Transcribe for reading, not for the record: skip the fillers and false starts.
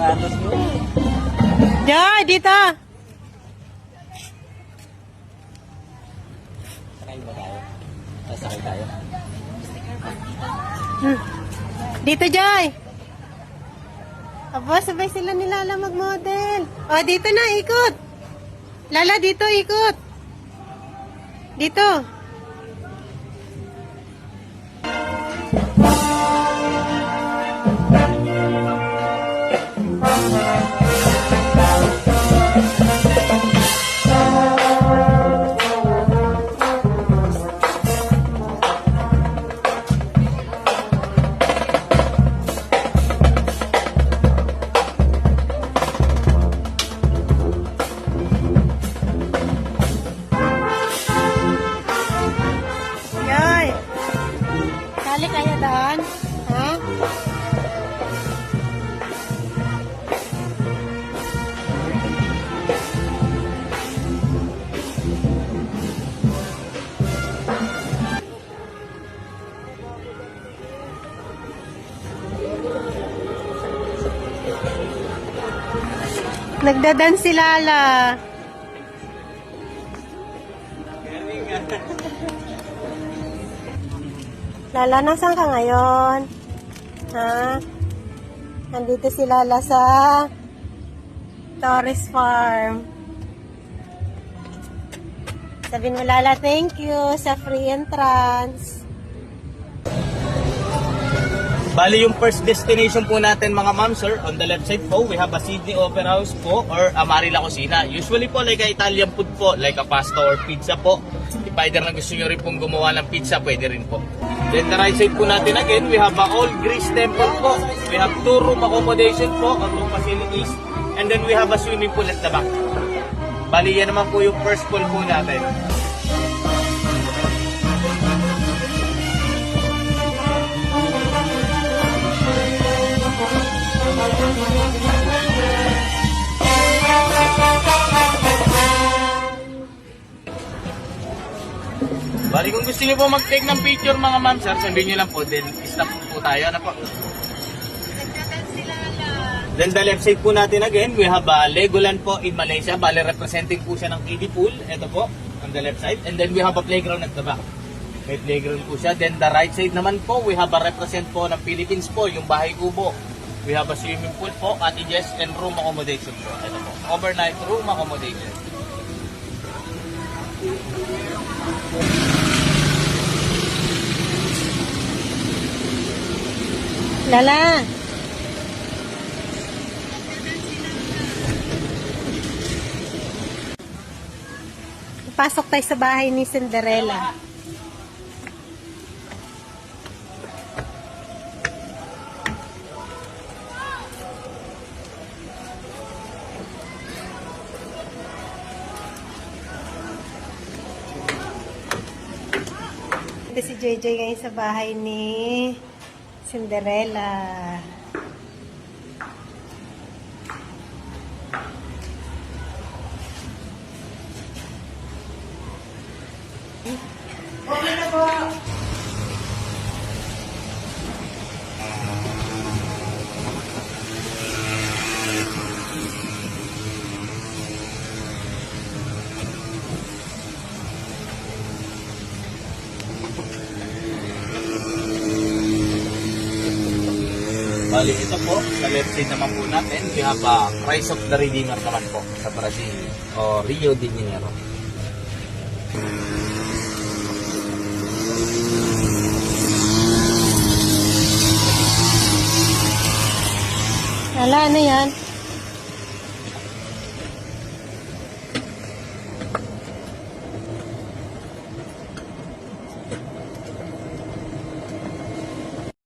sapatos mo. Joy, dito. Sakay ba tayo? Sakay tayo. Dito, Joy. Aba, sabay sila ni Lala mag-model. O, dito na, ikot. Lala, dito, ikot. Dito. Yoy. Kali kaya daan? Ha? Nagdadan si Lala. Lala, nasaan ka ngayon? Ha? Nandito si Lala sa Torres Farm. Sabihin mo, Lala, thank you sa free entrance. Bali yung first destination po natin mga ma'am sir, on the left side po, we have a Sydney Opera House po or Amarilla Cocina. Usually po like a Italian food po, like a pasta or pizza po. If either na gusto nyo rin pong gumawa ng pizza, pwede rin po. Then the right side po natin again, we have a Old Greece Temple po. We have 2 room accommodation po, or 2 facilities. And then we have a swimming pool at the back. Bali yan naman po yung first pool po natin. Bali kung gusto niyo po mag-take ng picture mga ma'am sir, sabihin niyo lang po, then stop po tayo. Ano po? Then the left side po natin again, we have Legoland po in Malaysia. Bali representing po siya ng kiddie pool. Ito po, on the left side. And then we have a playground at the back. May playground po siya. Then the right side naman po, we have a represent po ng Philippines po, yung bahay kubo. We have a swimming pool po, cottages, and room accommodation po. Ito po, overnight room accommodation. Lala. Pasok tayo sa bahay ni Cinderella. Ito si JJ ngayon sa bahay ni Cinderella. Okay na po. Bali ito po, sa left side naman po natin, we have Christ of the Redeemer naman po sa Brazil o Rio de Janeiro. Lala, ano yan?